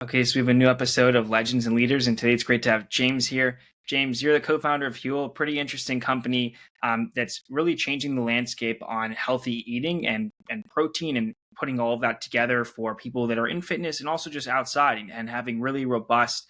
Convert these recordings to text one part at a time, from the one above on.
Okay, so we have a new episode of Legends and Leaders, and today it's great to have James here. James, you're the co-founder of Huel, a pretty interesting company that's really changing the landscape on healthy eating and protein and putting all of that together for people that are in fitness and also just outside and having really robust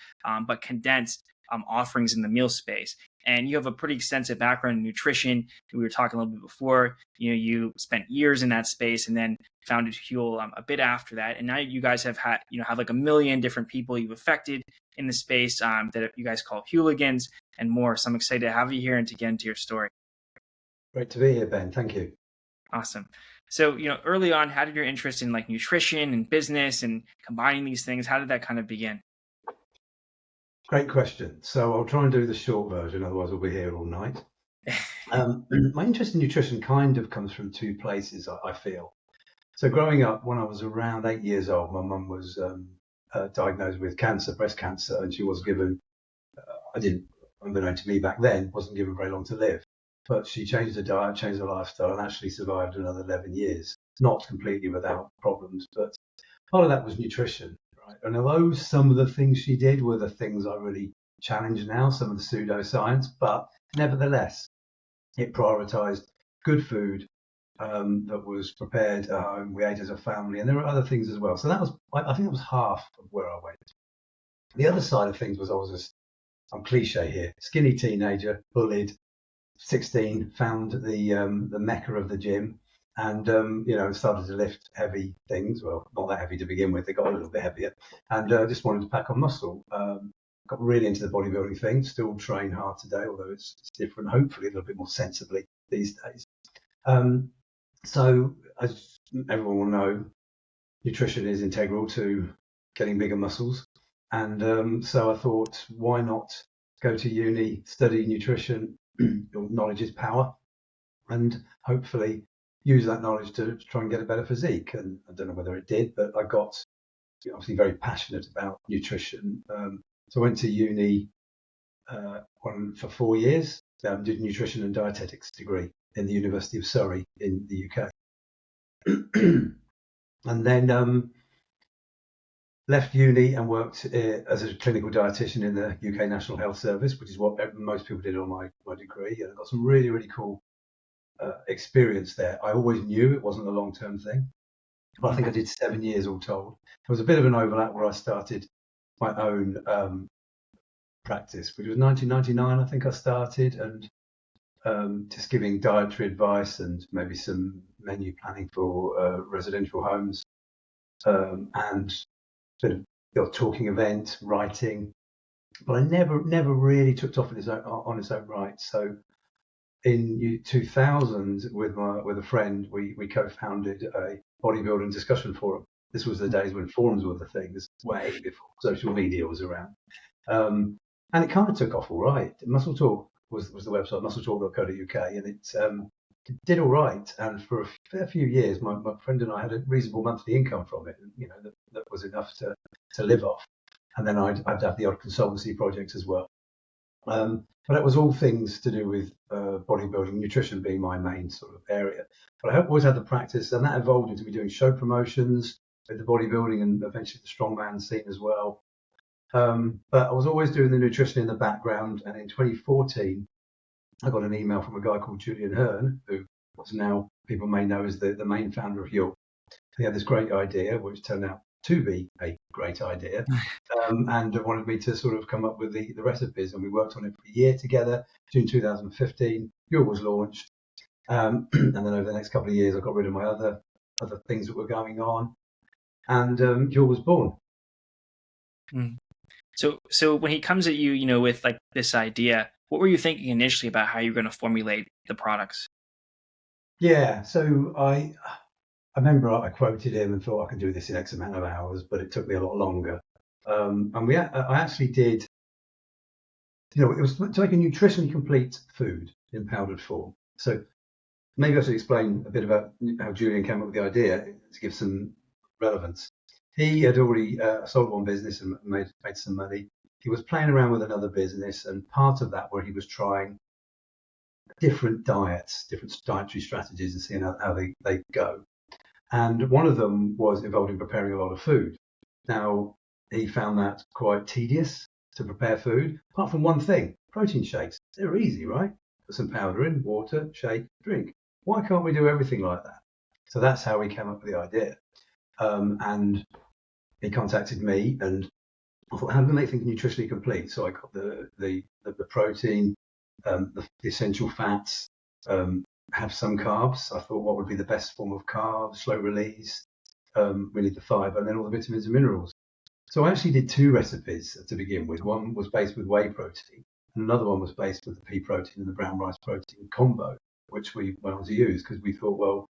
but condensed offerings in the meal space. And you have a pretty extensive background in nutrition. We were talking a little bit before. You spent years in that space and then founded Huel a bit after that. And now you guys have have like a million different people you've affected in the space that you guys call Hueligans and more. So I'm excited to have you here and to get into your story. Great to be here, Ben. Thank you. Awesome. So, early on, how did your interest in like nutrition and business and combining these things, how did that kind of begin? Great question. So I'll try and do the short version, otherwise we'll be here all night. My interest in nutrition kind of comes from two places, I feel. So growing up, when I was around 8 years old, my mum was diagnosed with cancer, breast cancer, and she was given, unbeknown to me back then, wasn't given very long to live. But she changed her diet, changed her lifestyle, and actually survived another 11 years. Not completely without problems, but part of that was nutrition. Right? And although some of the things she did were the things I really challenge now, some of the pseudoscience, but nevertheless, it prioritized good food that was prepared at home. We ate as a family, and there were other things as well. So I think that was half of where I went. The other side of things was I'm cliche here, skinny teenager, bullied, 16, found the mecca of the gym, and started to lift heavy things. Well, not that heavy to begin with. They got a little bit heavier, and just wanted to pack on muscle. Got really into the bodybuilding thing. Still train hard today, although it's different. Hopefully, a little bit more sensibly these days. So, as everyone will know, nutrition is integral to getting bigger muscles, and so I thought, why not go to uni, study nutrition? Knowledge is power, and hopefully use that knowledge to try and get a better physique. And I don't know whether it did, but I got obviously very passionate about nutrition. So I went to uni for 4 years, did a nutrition and dietetics degree in the University of Surrey in the UK. And then left uni and worked as a clinical dietitian in the UK National Health Service, which is what most people did on my degree. And I got some really, really cool experience there. I always knew it wasn't a long-term thing, but I think I did 7 years all told. There was a bit of an overlap where I started my own practice, which was 1999, I think I started, and just giving dietary advice and maybe some menu planning for residential homes, and sort of the talking event, writing, but I never really took off on its own right. So in 2000, with a friend, we co-founded a bodybuilding discussion forum. This was the days when forums were the thing. This way before social media was around, and it kind of took off all right. Muscle Talk was the website, muscletalk.co.uk, and it did all right. And for a fair few years, my friend and I had a reasonable monthly income from it. That was enough to live off. And then I'd have the odd consultancy projects as well. But it was all things to do with bodybuilding, nutrition being my main sort of area. But I always had the practice, and that evolved into me doing show promotions with the bodybuilding and eventually the strongman scene as well. But I was always doing the nutrition in the background. And in 2014, I got an email from a guy called Julian Hearn, who was now people may know as the main founder of Huel. He had this great idea, which turned out to be a great idea, and wanted me to sort of come up with the recipes. And we worked on it for a year together. June 2015, Huel was launched. And then over the next couple of years, I got rid of my other things that were going on, and Huel was born. Mm. So when he comes at you, with like this idea, what were you thinking initially about how you're going to formulate the products? Yeah, so I remember I quoted him and thought I can do this in X amount of hours, but it took me a lot longer. And I actually did, it was to make a nutritionally complete food in powdered form. So maybe I should explain a bit about how Julian came up with the idea to give some relevance. He had already sold one business and made some money. He was playing around with another business, and part of that where he was trying different diets, different dietary strategies, and seeing how they go. And one of them was involved in preparing a lot of food. Now, he found that quite tedious to prepare food, apart from one thing: protein shakes. They're easy, right? Put some powder in, water, shake, drink. Why can't we do everything like that? So that's how we came up with the idea. And he contacted me, and I thought, how do we make things nutritionally complete? So I got the protein, the essential fats, have some carbs. I thought, what would be the best form of carbs, slow release? We need the fiber, and then all the vitamins and minerals. So I actually did two recipes to begin with. One was based with whey protein, and another one was based with the pea protein and the brown rice protein combo, which we went on to use because we thought, well,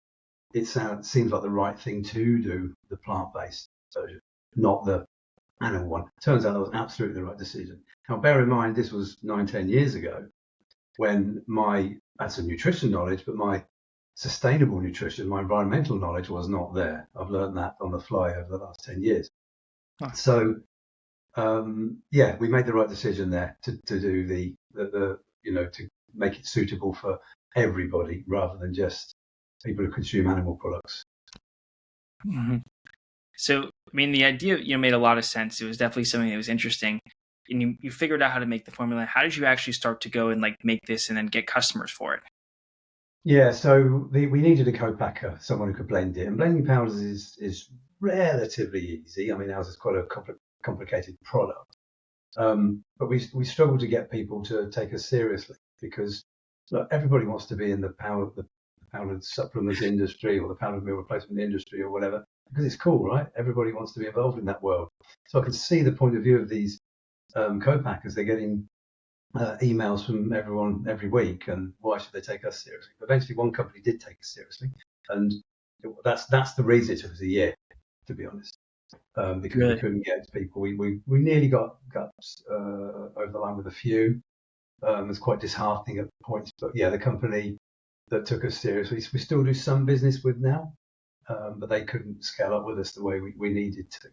it seems like the right thing to do, the plant-based version, not the animal one. Turns out that was absolutely the right decision. Now, bear in mind, this was 9-10 years ago when I had some nutrition knowledge, but my sustainable nutrition, my environmental knowledge was not there. I've learned that on the fly over the last 10 years. Huh. So, we made the right decision there to do the to make it suitable for everybody rather than just people who consume animal products. Mm-hmm. So, I mean, the idea made a lot of sense. It was definitely something that was interesting, and you figured out how to make the formula. How did you actually start to go and make this and then get customers for it? Yeah, so we needed a co-packer, someone who could blend it, and blending powders is relatively easy. I mean, ours is quite a complicated product, but we struggle to get people to take us seriously because look, everybody wants to be in the powdered supplements industry or the powdered meal replacement industry or whatever because it's cool, right? Everybody wants to be involved in that world. So I can see the point of view of these co-packers. They're getting emails from everyone every week, and why should they take us seriously? But eventually, one company did take us seriously, and that's the reason it took us a year, to be honest, because we couldn't get to people. We nearly got over the line with a few. It was quite disheartening at points, but yeah, the company that took us seriously, we still do some business with now, but they couldn't scale up with us the way we needed to.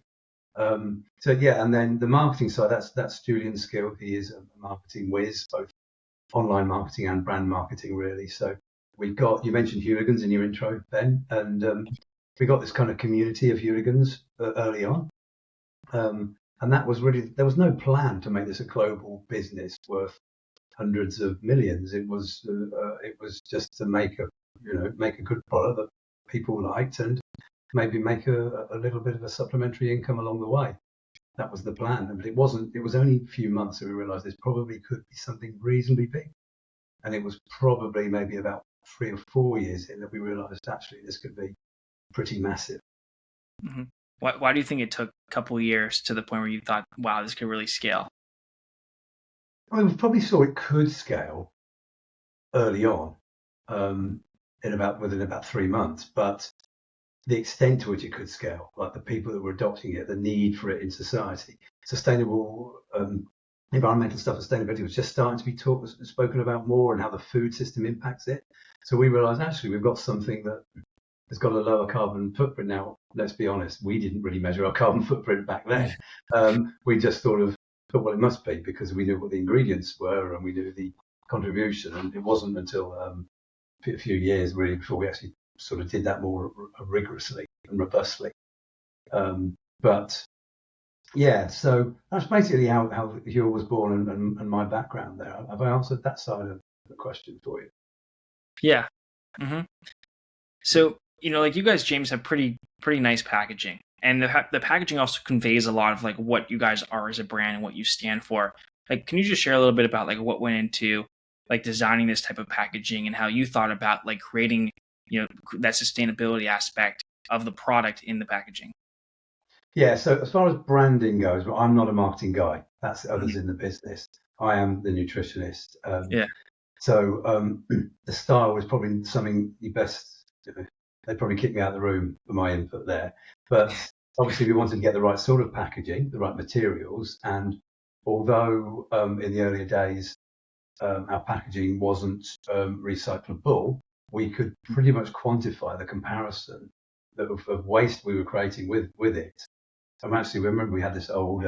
And then the marketing side, that's Julian's skill. He is a marketing whiz, both online marketing and brand marketing, really. So we've got, you mentioned hooligans in your intro, Ben, and we got this kind of community of hooligans early on. And that was really, there was no plan to make this a global business worth hundreds of millions. It was just to make a good product that people liked and maybe make a little bit of a supplementary income along the way. That was the plan. But it was only a few months that we realized this probably could be something reasonably big. And it was probably maybe about 3 or 4 years in that we realized actually this could be pretty massive. Mm-hmm. Why do you think it took a couple of years to the point where you thought, wow, this could really scale? I mean, we probably saw it could scale early on, within about 3 months, but the extent to which it could scale, like the people that were adopting it, the need for it in society, sustainable environmental stuff, sustainability was just starting to be spoken about more, and how the food system impacts it. So we realized actually we've got something that has got a lower carbon footprint now. Let's be honest, we didn't really measure our carbon footprint back then. We just thought, well, it must be because we knew what the ingredients were and we knew the contribution. And it wasn't until a few years really before we actually sort of did that more rigorously and robustly. But yeah, so that's basically how Huel was born and my background there. Have I answered that side of the question for you? Yeah. Mm-hmm. So, you guys, James, have pretty nice packaging. And the packaging also conveys a lot of what you guys are as a brand and what you stand for. Can you just share a little bit about what went into designing this type of packaging and how you thought about creating that sustainability aspect of the product in the packaging? Yeah, so as far as branding goes, well, I'm not a marketing guy. That's others in the business. I am the nutritionist. So the style is probably something you best. They'd probably kick me out of the room for my input there. But obviously, we wanted to get the right sort of packaging, the right materials. And although in the earlier days our packaging wasn't recyclable, we could pretty much quantify the comparison of waste we were creating with it. And actually, remember we had this old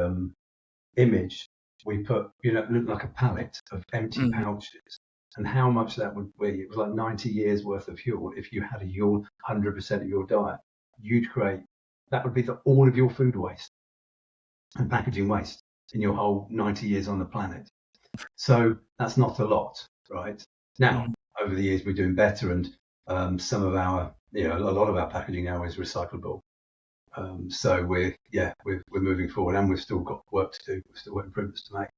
image. We put, it looked like a pallet of empty pouches. And how much that would be, it was like 90 years worth of Huel. If you had a Huel 100% of your diet, you'd create, that would be all of your food waste. and packaging waste in your whole 90 years on the planet. So that's not a lot, right? Now, over the years, we're doing better, and some of our, a lot of our packaging now is recyclable. So we're moving forward, and we've still got work to do. We've still got improvements to make.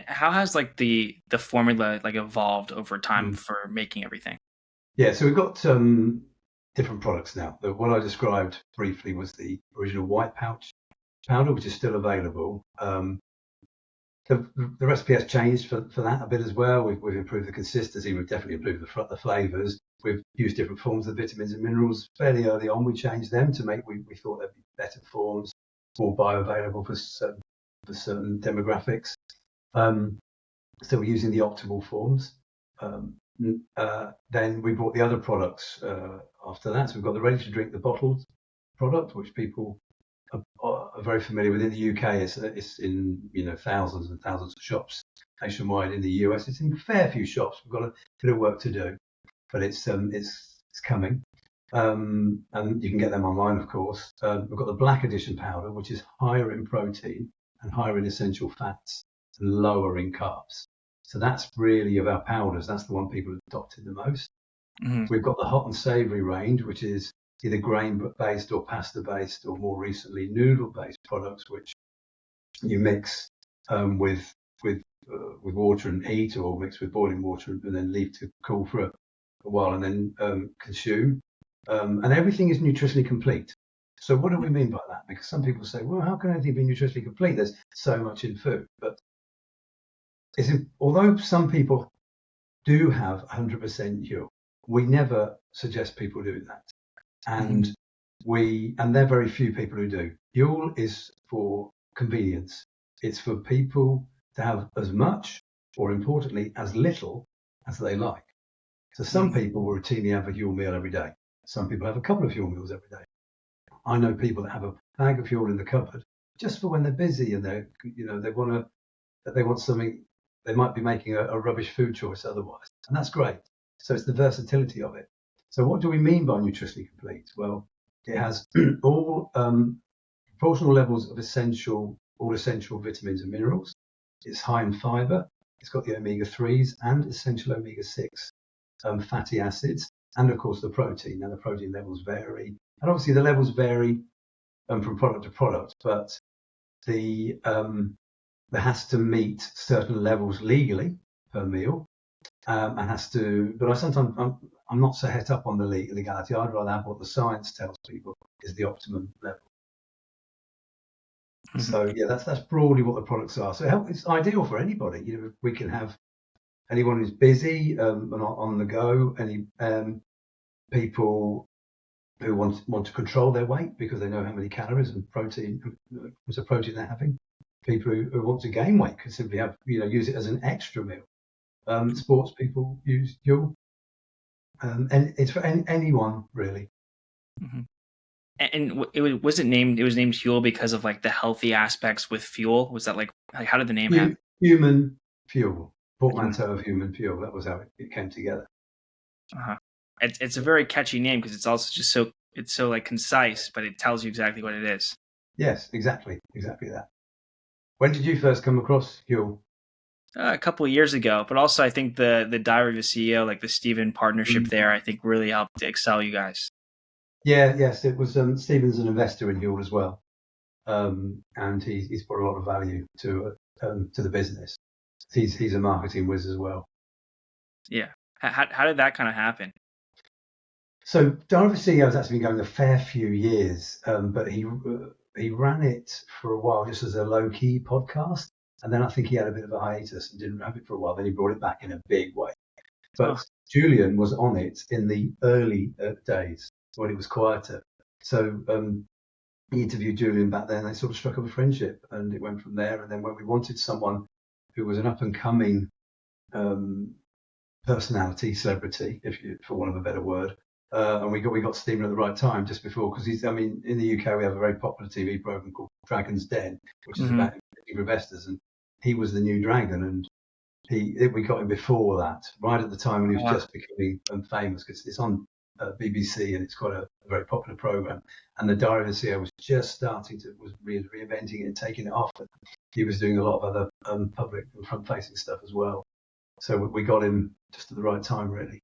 How has like the formula like evolved over time for making everything? Yeah, so we've got different products now. What I described briefly was the original white pouch powder, which is still available. The recipe has changed for that a bit as well. We've improved the consistency. We've definitely improved the flavours. We've used different forms of vitamins and minerals. Fairly early on, we changed them to make. We thought there'd be better forms, more bioavailable for certain demographics. So we're using the optimal forms. Then we brought the other products after that. So we've got the ready-to-drink, the bottled product, which people are very familiar with. In the UK, it's in thousands and thousands of shops nationwide. In the US, it's in a fair few shops. We've got a bit of work to do, but it's coming, and you can get them online, of course. We've got the Black Edition powder, which is higher in protein and higher in essential fats and lower in carbs. So that's really, of our powders, that's the one people have adopted the most. We've got the hot and savoury range, which is either grain-based or pasta-based, or more recently noodle-based products, which you mix with water and heat, or mix with boiling water and then leave to cool for a while and then consume. And everything is nutritionally complete. So what do we mean by that? Because some people say, well, how can anything be nutritionally complete? There's so much in food. But although some people do have 100% Huel, we never suggest people do that. And there are very few people who do. Huel is for convenience. It's for people to have as much, or importantly, as little as they like. So some people will routinely have a Huel meal every day. Some people have a couple of Huel meals every day. I know people that have a bag of Huel in the cupboard just for when they're busy and they want something. They might be making a rubbish food choice otherwise, and that's great. So it's the versatility of it. So what do we mean by nutritionally complete? Well, it has all proportional levels of all essential vitamins and minerals. It's high in fibre. It's got the omega-3s and essential omega-6 fatty acids, and of course the protein. Now the protein levels vary, and obviously the levels vary from product to product, but there has to meet certain levels legally per meal, and has to. But I'm not so het up on the legality. I'd rather have what the science tells people is the optimum level. So yeah, that's broadly what the products are. So it's ideal for anybody. We can have anyone who's busy and on the go. Any people who want to control their weight because they know how many calories and protein they're having. People who want to gain weight can simply use it as an extra meal. Sports people use Huel, and it's for anyone really. And it was named Huel because of like the healthy aspects with fuel. Was that like how did the name happen? Human fuel, portmanteau of human fuel. That was how it came together. It's a very catchy name because it's also just so like concise, but it tells you exactly what it is. Yes, exactly that. When did you first come across Huel? A couple of years ago, but also I think the Dietary of a CEO, like the Steven partnership there, I think really helped to excel you guys. Yes, it was. Steven's an investor in Huel as well, and he's brought a lot of value to the business. He's a marketing whiz as well. Yeah, how did that kind of happen? So Dietary of a CEO has actually been going a fair few years, but he ran it for a while just as a low-key podcast, and then I think he had a bit of a hiatus and didn't have it for a while. Then he brought it back in a big way. But Julian was on it in the early days when it was quieter. So he interviewed Julian back then. They sort of struck up a friendship, and it went from there. And then when we wanted someone who was an up-and-coming personality, celebrity, for want of a better word, and we got Steven at the right time just before, because in the UK we have a very popular TV program called Dragon's Den, which is about investors, and he was the new dragon, and we got him before that, right at the time when he was just becoming famous, because it's on BBC, and it's quite a very popular program. And the Diary of a CEO was just was reinventing it and taking it off. And he was doing a lot of other public and front-facing stuff as well. So we got him just at the right time, really.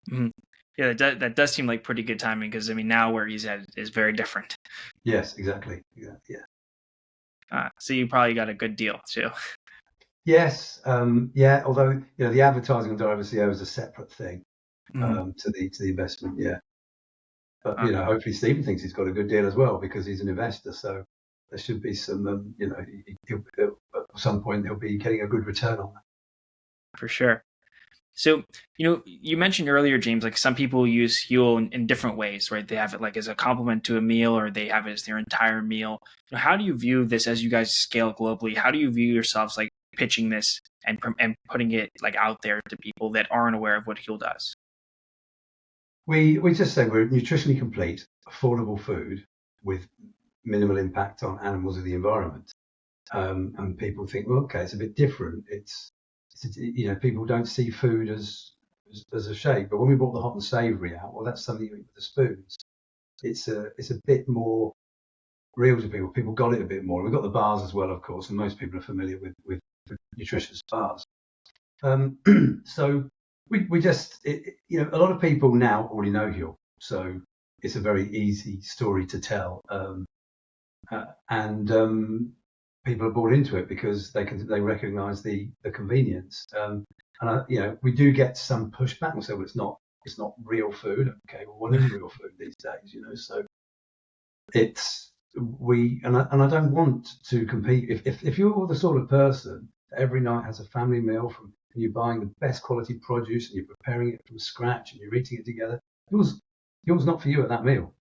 Mhm. Yeah, that does seem like pretty good timing, because I mean, now where he's at is very different. Yes, exactly. Yeah. So you probably got a good deal too. Yes. Yeah. Although the advertising on Diary of a CEO is a separate thing Mhm. to the investment. Yeah. But Uh, hopefully Stephen thinks he's got a good deal as well, because he's an investor. So there should be some. At some point he'll be getting a good return on that. for sure. So, you mentioned earlier, James, like some people use Huel in different ways, right? They have it like as a complement to a meal, or they have it as their entire meal. How do you view this as you guys scale globally? How do you view yourselves like pitching this and putting it like out there to people that aren't aware of what Huel does? We just say we're nutritionally complete, affordable food with minimal impact on animals or the environment. And people think, well, okay, it's a bit different. It's people don't see food as a shake. But when we brought the hot and savoury out, well, that's something you eat with the spoons. It's a bit more real to people. People got it a bit more. We've got the bars as well, of course, and most people are familiar with nutritious bars. So we just, a lot of people now already know Huel, so it's a very easy story to tell, and people are bought into it because they recognise the convenience, and we do get some pushback. So it's not real food. Okay, well, what is real food these days? So it's and I don't want to compete. If you're the sort of person that every night has a family meal and you're buying the best quality produce and you're preparing it from scratch and you're eating it together, yours not for you at that meal.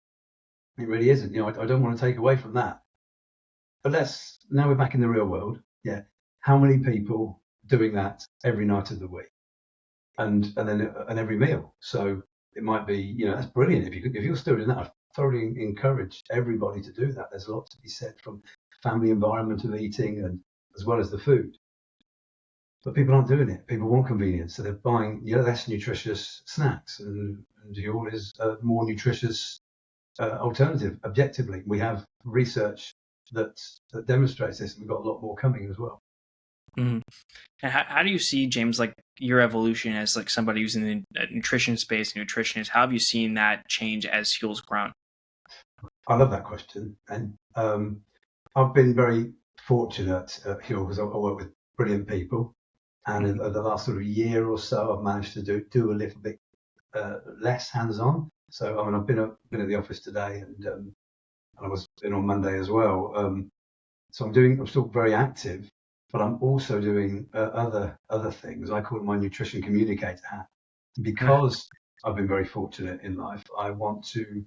It really isn't. I don't want to take away from that. But now we're back in the real world. Yeah. How many people doing that every night of the week and every meal? So it might be, that's brilliant. If you're still doing that, I thoroughly encourage everybody to do that. There's a lot to be said from family environment of eating and as well as the food. But people aren't doing it. People want convenience, so they're buying less nutritious snacks, and Huel is a more nutritious alternative. Objectively, we have research that demonstrates this, and we've got a lot more coming as well. Mm-hmm. And how do you see, James, like your evolution as like somebody who's in the nutrition space, nutritionist? How have you seen that change as Huel's grown? I love that question, and I've been very fortunate at Huel because I work with brilliant people. And in the last sort of year or so, I've managed to do a little bit less hands-on. So I've been at the office today, and I was in on Monday as well. So I'm still very active, but I'm also doing other things. I call it my nutrition communicator hat, because I've been very fortunate in life. I want to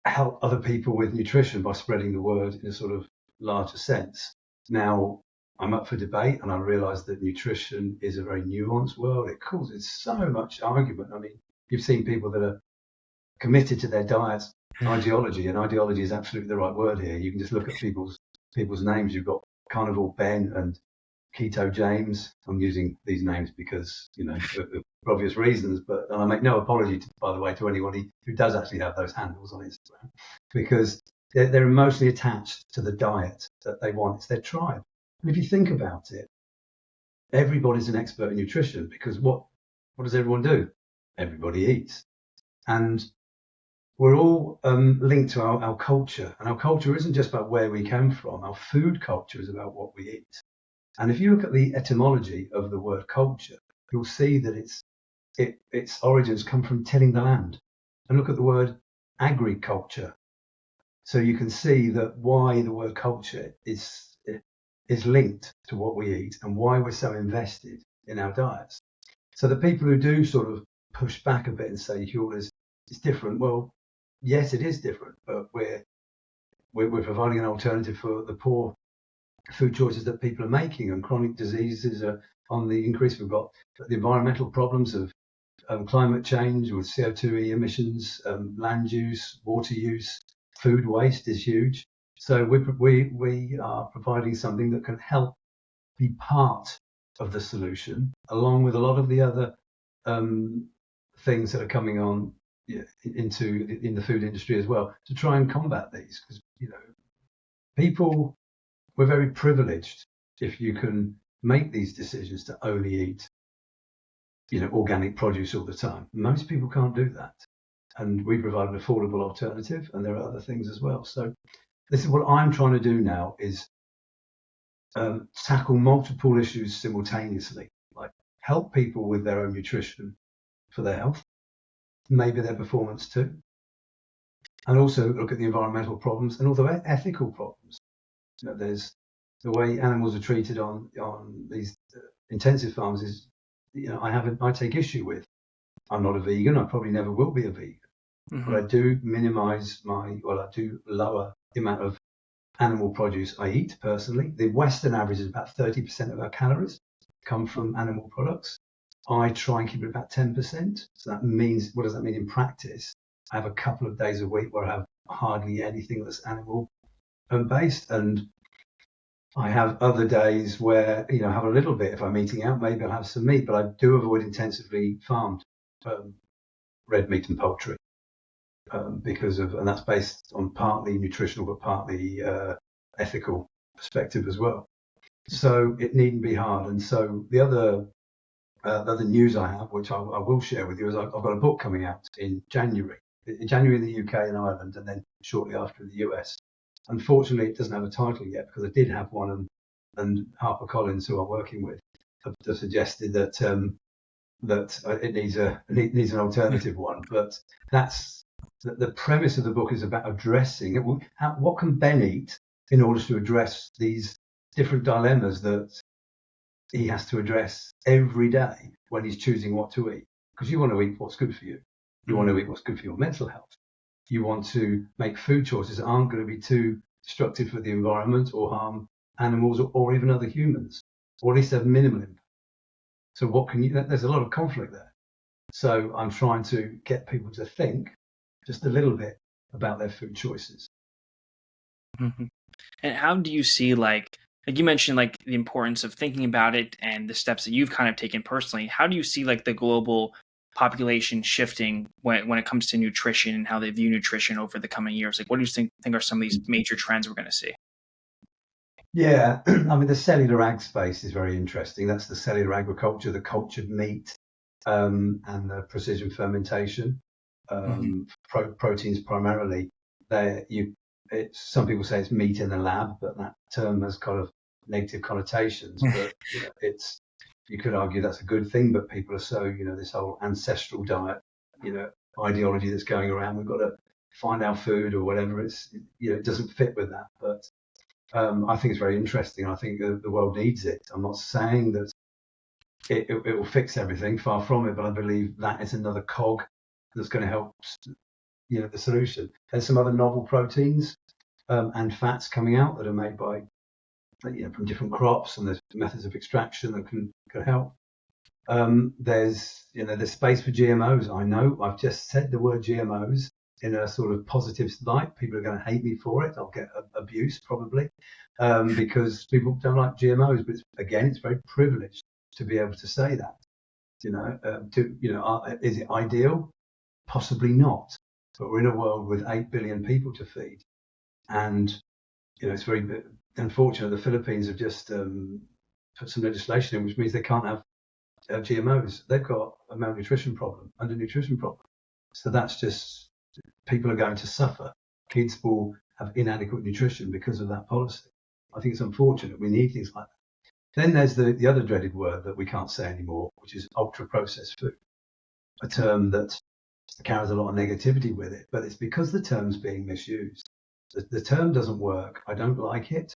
help other people with nutrition by spreading the word in a sort of larger sense. Now, I'm up for debate, and I realise that nutrition is a very nuanced world. It causes so much argument. I mean, you've seen people that are committed to their diets ideology, and ideology is absolutely the right word here. You can just look at people's names. You've got Carnivore Ben and Keto James. I'm using these names because for obvious reasons, and I make no apology, by the way, to anyone who does actually have those handles on Instagram, because they're emotionally attached to the diet that they want. It's their tribe. And if you think about it, everybody's an expert in nutrition, because what does everyone do? Everybody eats. And we're all linked to our culture. And our culture isn't just about where we came from. Our food culture is about what we eat. And if you look at the etymology of the word culture, you'll see that its origins come from tilling the land. And look at the word agriculture. So you can see that why the word culture is linked to what we eat and why we're so invested in our diets. So the people who do sort of push back a bit and say Huel is different, well, yes, it is different, but we're providing an alternative for the poor food choices that people are making, and chronic diseases are on the increase. We've got the environmental problems of climate change with CO2 emissions, land use, water use, food waste is huge. So we are providing something that can help be part of the solution, along with a lot of the other things that are coming on in the food industry as well to try and combat these, because people, we're very privileged if you can make these decisions to only eat organic produce all the time. Most people can't do that, and we provide an affordable alternative, and there are other things as well. So this is what I'm trying to do now, is tackle multiple issues simultaneously, like help people with their own nutrition for their health, maybe their performance too, and also look at the environmental problems and also ethical problems. There's the way animals are treated on these intensive farms is, I take issue with. I'm not a vegan. I probably never will be a vegan, but I do I do lower the amount of animal produce I eat personally. The Western average is about 30% of our calories come from animal products. I try and keep it about 10%. So that means, what does that mean in practice? I have a couple of days a week where I have hardly anything that's animal based, and I have other days where I have a little bit. If I'm eating out, maybe I'll have some meat, but I do avoid intensively farmed red meat and poultry and that's based on partly nutritional but partly ethical perspective as well. So it needn't be hard. And so the other news I have, which I will share with you, is I've got a book coming out in January in the UK and Ireland, and then shortly after in the US. Unfortunately, it doesn't have a title yet, because I did have one, and HarperCollins, who I'm working with, have suggested that it needs an alternative one. But that's the premise of the book, is about addressing what can Ben eat in order to address these different dilemmas that he has to address every day when he's choosing what to eat. Because you want to eat what's good for you. You want to eat what's good for your mental health. You want to make food choices that aren't going to be too destructive for the environment or harm animals or even other humans, or at least have minimal impact. So there's a lot of conflict there. So I'm trying to get people to think just a little bit about their food choices. Mm-hmm. And how do you see, like you mentioned, like the importance of thinking about it and the steps that you've kind of taken personally? How do you see like the global population shifting when it comes to nutrition and how they view nutrition over the coming years? Like, what do you think are some of these major trends we're going to see? Yeah, I mean, the cellular ag space is very interesting. That's the cellular agriculture, the cultured meat, and the precision fermentation, proteins primarily. Some people say it's meat in the lab, but that term has kind of negative connotations. But you could argue that's a good thing. But people are so this whole ancestral diet ideology that's going around. We've got to find our food or whatever. It doesn't fit with that. But I think it's very interesting. I think the world needs it. I'm not saying that it will fix everything, far from it, but I believe that is another cog that's going to help the solution. There's some other novel proteins and fats coming out that are made by from different crops, and there's methods of extraction that can help. There's space for GMOs. I know I've just said the word GMOs in a sort of positive light. People are going to hate me for it. I'll get abuse probably because people don't like GMOs. But it's very privileged to be able to say that. Is it ideal? Possibly not. But we're in a world with 8 billion people to feed, and it's very unfortunate. The Philippines have just put some legislation in, which means they can't have GMOs. They've got a malnutrition problem, undernutrition problem. So that's just, people are going to suffer. Kids will have inadequate nutrition because of that policy. I think it's unfortunate. We need things like that. Then there's the other dreaded word that we can't say anymore, which is ultra-processed food, a term that carries a lot of negativity with it, but it's because the term's being misused. The term doesn't work. I don't like it.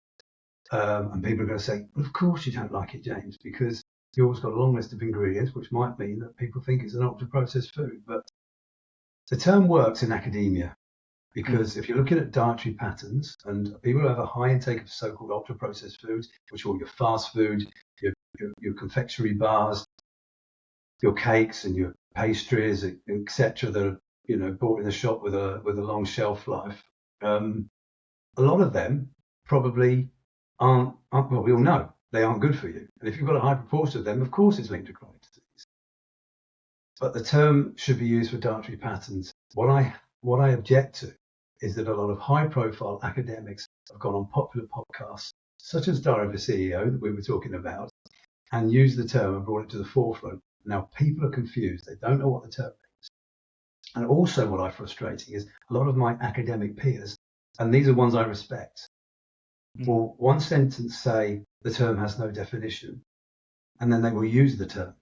And people are going to say, well, of course you don't like it, James, because you always got a long list of ingredients, which might mean that people think it's an ultra-processed food. But the term works in academia because if you're looking at dietary patterns, and people who have a high intake of so-called ultra-processed foods, which are all your fast food, your confectionery bars, your cakes and your pastries, etc., that are bought in the shop with a long shelf life, a lot of them probably aren't. Well, we all know they aren't good for you. And if you've got a high proportion of them, of course it's linked to chronic disease. But the term should be used for dietary patterns. What I object to is that a lot of high-profile academics have gone on popular podcasts, such as Diary of a CEO that we were talking about, and used the term and brought it to the forefront. Now people are confused; they don't know what the term means. And also, what I frustrating is a lot of my academic peers, and these are ones I respect, will one sentence say the term has no definition, and then they will use the term.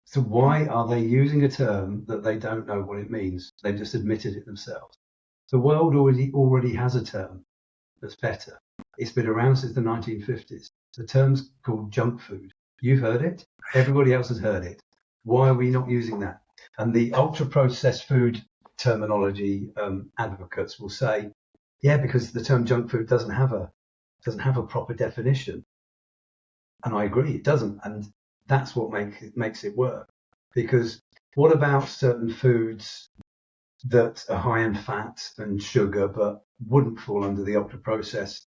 So why are they using a term that they don't know what it means? They've just admitted it themselves. The world already has a term that's better. It's been around since the 1950s. The term's called junk food. You've heard it. Everybody else has heard it. Why are we not using that? And the ultra-processed food terminology advocates will say, yeah, because the term junk food doesn't have a proper definition. And I agree, it doesn't. And that's what makes it work. Because what about certain foods that are high in fat and sugar, but wouldn't fall under the ultra-processed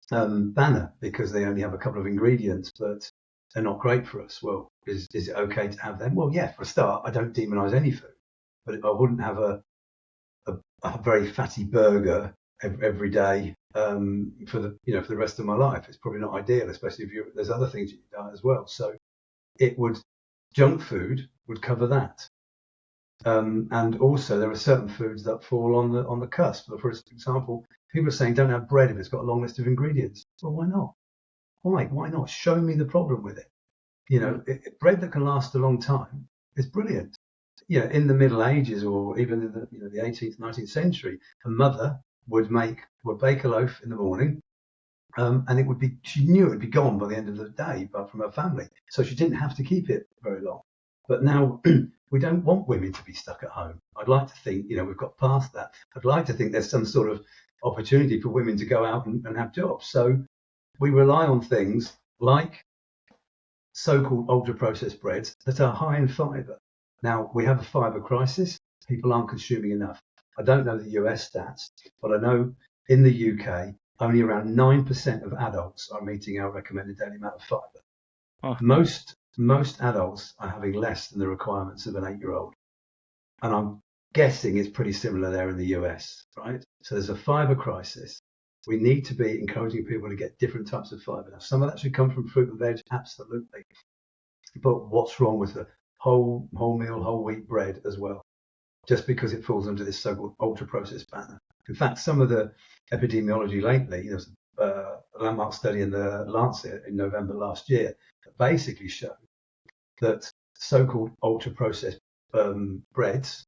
banner because they only have a couple of ingredients, but they're not great for us? Well, is it okay to have them? Well, yeah, for a start, I don't demonize any food, but I wouldn't have a very fatty burger every day for the rest of my life. It's probably not ideal, especially if there's other things you eat as well. So junk food would cover that. And also there are certain foods that fall on the cusp. For example, people are saying don't have bread if it's got a long list of ingredients. Well, why not? Why not? Show me the problem with it. Bread that can last a long time is brilliant. In the Middle Ages or even in the 18th, 19th century, a mother would bake a loaf in the morning, and she knew it would be gone by the end of the day, but from her family, so she didn't have to keep it very long. But now we don't want women to be stuck at home. I'd like to think we've got past that. I'd like to think there's some sort of opportunity for women to go out and have jobs. So we rely on things like so-called ultra-processed breads that are high in fibre. Now, we have a fibre crisis. People aren't consuming enough. I don't know the US stats, but I know in the UK, only around 9% of adults are meeting our recommended daily amount of fibre. Oh. Most adults are having less than the requirements of an 8-year-old. And I'm guessing it's pretty similar there in the US, right? So there's a fibre crisis. We need to be encouraging people to get different types of fibre. Now, some of that should come from fruit and veg, absolutely. But what's wrong with the whole meal, whole wheat bread as well? Just because it falls under this so-called ultra-processed banner. In fact, some of the epidemiology lately, there was a landmark study in the Lancet in November last year that basically showed that so-called ultra-processed breads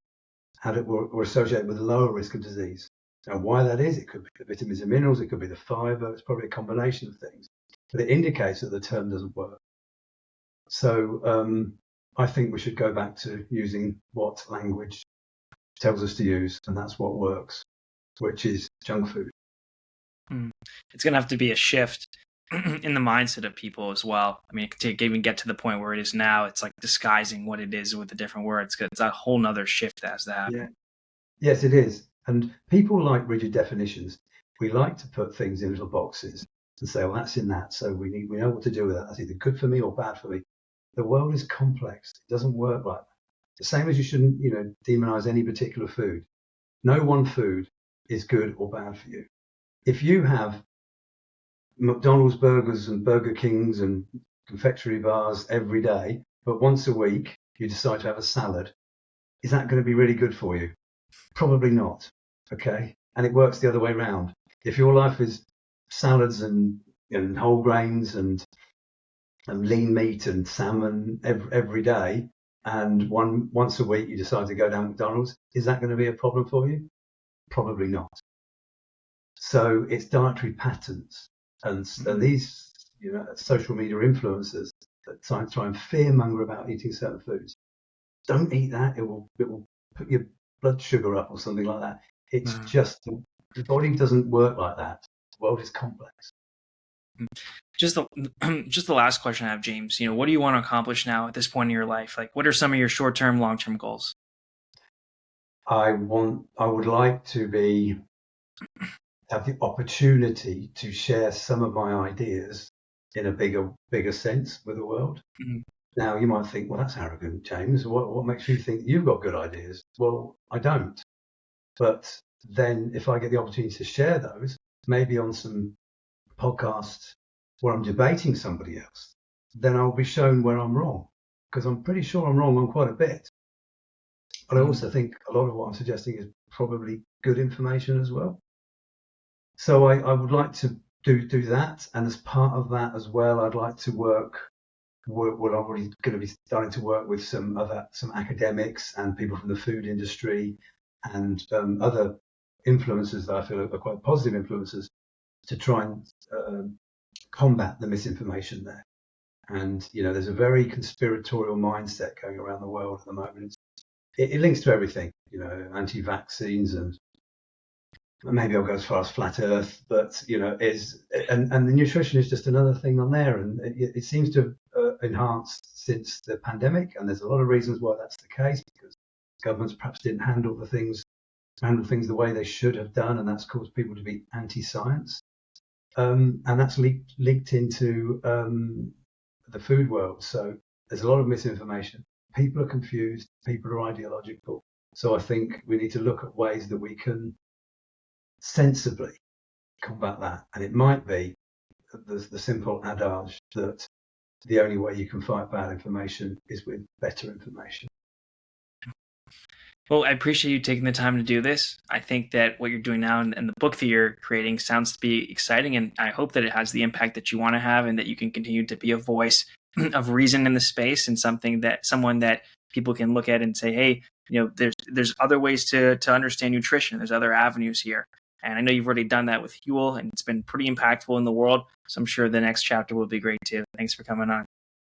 were associated with a lower risk of disease. Now, why that is, it could be the vitamins and minerals, it could be the fibre, it's probably a combination of things. But it indicates that the term doesn't work. So I think we should go back to using what language tells us to use, and that's what works, which is junk food. It's going to have to be a shift in the mindset of people as well. I mean, to even get to the point where it is now, it's like disguising what it is with the different words. It's a whole nother shift that has to happen. Yeah. Yes, it is. And people like rigid definitions. We like to put things in little boxes and say, well, that's in that, so we know what to do with that. That's either good for me or bad for me. The world is complex. It doesn't work like that. The same as you shouldn't, demonize any particular food. No one food is good or bad for you. If you have McDonald's burgers and Burger Kings and confectionery bars every day, but once a week you decide to have a salad, is that going to be really good for you? Probably not. Okay. And it works the other way around. If your life is salads and whole grains and lean meat and salmon every day, and once a week you decide to go down McDonald's, is that going to be a problem for you? Probably not. So it's dietary patterns and these social media influencers that try and fearmonger about eating certain foods. Don't eat that. It will put your blood sugar up or something like that. It's just the body doesn't work like that. The world is complex. Just the last question I have, James. What do you want to accomplish now at this point in your life? Like, what are some of your short-term, long-term goals? I would like to have the opportunity to share some of my ideas in a bigger sense with the world. Now, you might think, well, that's arrogant, James. What makes you think you've got good ideas? Well, I don't. But then if I get the opportunity to share those, maybe on some podcasts where I'm debating somebody else, then I'll be shown where I'm wrong, because I'm pretty sure I'm wrong on quite a bit. But I also think a lot of what I'm suggesting is probably good information as well. So I would like to do that. And as part of that as well, I'd like to work. We're already going to be starting to work with some academics and people from the food industry and other influencers that I feel are quite positive influencers to try and combat the misinformation there. And, there's a very conspiratorial mindset going around the world at the moment. It links to everything, anti-vaccines, and maybe I'll go as far as flat Earth, but and the nutrition is just another thing on there, and it seems to have enhanced since the pandemic, and there's a lot of reasons why that's the case, because governments perhaps didn't handle things the way they should have done, and that's caused people to be anti-science, and that's leaked into the food world. So there's a lot of misinformation. People are confused. People are ideological. So I think we need to look at ways that we can sensibly combat that. And it might be the simple adage that the only way you can fight bad information is with better information. Well, I appreciate you taking the time to do this. I think that what you're doing now and the book that you're creating sounds to be exciting, and I hope that it has the impact that you want to have and that you can continue to be a voice of reason in the space and someone that people can look at and say, hey, there's other ways to understand nutrition. There's other avenues here. And I know you've already done that with Huel, and it's been pretty impactful in the world. So I'm sure the next chapter will be great too. Thanks for coming on.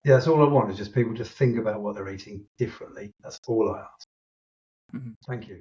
Yeah, that's all I want, is just people just think about what they're eating differently. That's all I ask. Thank you.